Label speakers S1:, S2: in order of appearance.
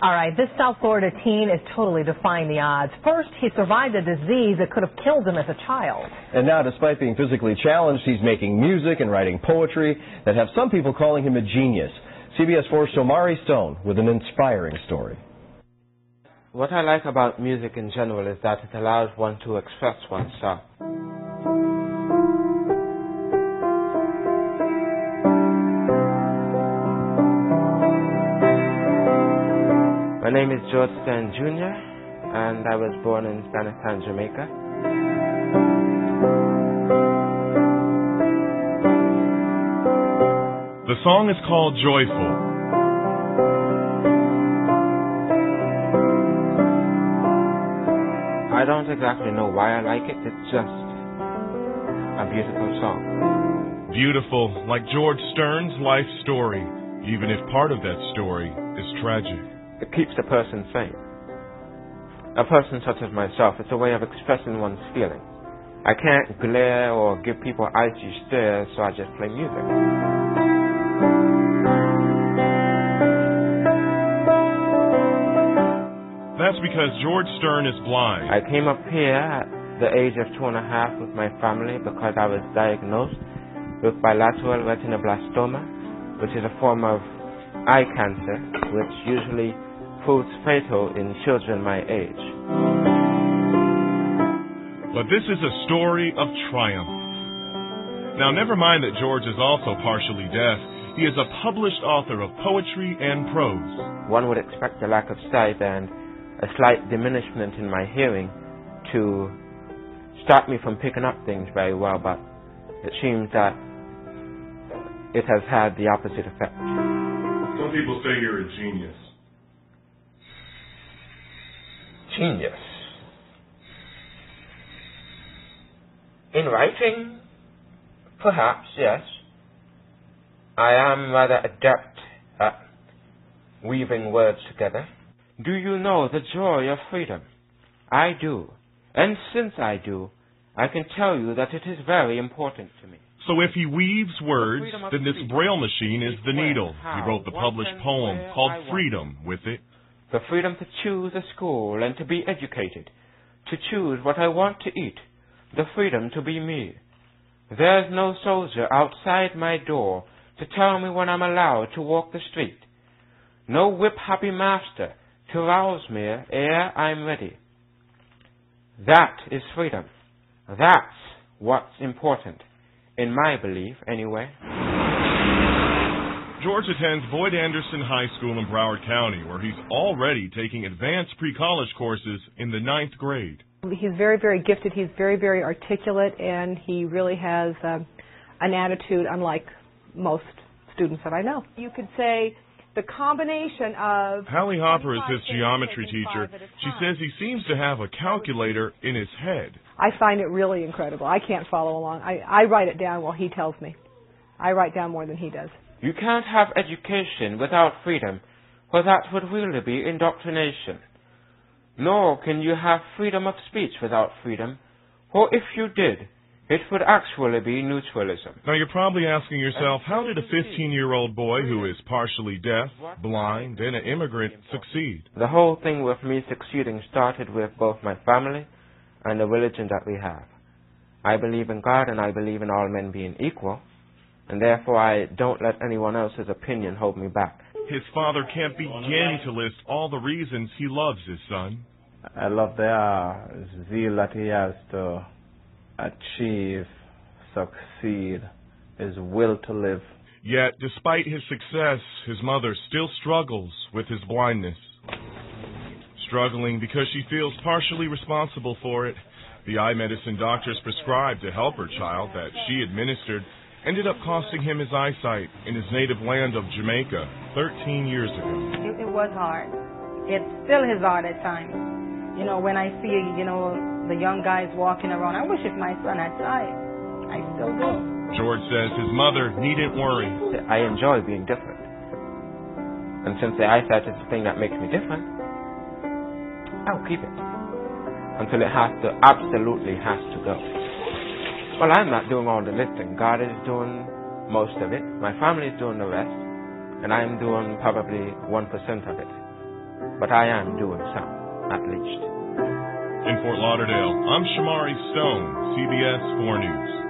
S1: All right, this South Florida teen is totally defying the odds. First, he survived a disease that could have killed him as a child.
S2: And now, despite being physically challenged, he's making music and writing poetry that have some people calling him a genius. CBS 4's Shomari Reports with an inspiring story.
S3: What I like about music in general is that it allows one to express oneself. My name is George Stern Jr., and I was born in Spanish Town, Jamaica.
S4: The song is called Joyful.
S3: I don't exactly know why I like it. It's just a beautiful song.
S4: Beautiful, like George Stern's life story, even if part of that story is tragic.
S3: It keeps the person sane. A person such as myself, it's a way of expressing one's feelings. I can't glare or give people icy stares, so I just play music.
S4: That's because George Stern is blind.
S3: I came up here at the age of 2.5 with my family because I was diagnosed with bilateral retinoblastoma, which is a form of eye cancer, which usually proves fatal in children my age.
S4: But this is a story of triumph. Now, never mind that George is also partially deaf. He is a published author of poetry and prose.
S3: One would expect a lack of sight and a slight diminishment in my hearing to stop me from picking up things very well, but it seems that it has had the opposite effect.
S4: Some people say you're a genius.
S3: Genius. In writing, perhaps, yes. I am rather adept at weaving words together. Do you know the joy of freedom? I do. And since I do, I can tell you that it is very important to me.
S4: So if he weaves words, then this Braille machine is the needle. He wrote the published poem called Freedom with it.
S3: The freedom to choose a school and to be educated, to choose what I want to eat, the freedom to be me. There's no soldier outside my door to tell me when I'm allowed to walk the street. No whip-happy master to rouse me ere I'm ready. That is freedom. That's what's important. In my belief, anyway.
S4: George attends Boyd Anderson High School in Broward County, where he's already taking advanced pre-college courses in the 9th grade.
S1: He's very, very gifted. He's very, very articulate, and he really has an attitude unlike most students that I know. You could say the combination of...
S4: Hallie Hopper is his geometry teacher. She says he seems to have a calculator in his head.
S1: I find it really incredible. I can't follow along. I write it down while he tells me. I write down more than he does.
S3: You can't have education without freedom, for that would really be indoctrination. Nor can you have freedom of speech without freedom, for if you did, it would actually be neutralism.
S4: Now you're probably asking yourself, how did a 15-year-old boy who is partially deaf, blind, and an immigrant succeed?
S3: The whole thing with me succeeding started with both my family and the religion that we have. I believe in God and I believe in all men being equal, and therefore I don't let anyone else's opinion hold me back.
S4: His father can't begin to list all the reasons he loves his son.
S5: I love the zeal that he has to achieve, succeed, his will to live.
S4: Yet, despite his success, his mother still struggles with his blindness. Struggling because she feels partially responsible for it. The eye medicine doctors prescribed to help her child that she administered ended up costing him his eyesight in his native land of Jamaica 13 years ago.
S6: It was hard. It still is hard at times. You know, when I see, the young guys walking around, I wish if my son had sight. I still do.
S4: George says his mother needn't worry.
S3: I enjoy being different. And since the eyesight is the thing that makes me different, I'll keep it. Until it absolutely has to go. Well, I'm not doing all the lifting. God is doing most of it. My family is doing the rest. And I'm doing probably 1% of it. but I am doing some, at least.
S4: In Fort Lauderdale, I'm Shomari Stone, CBS 4 News.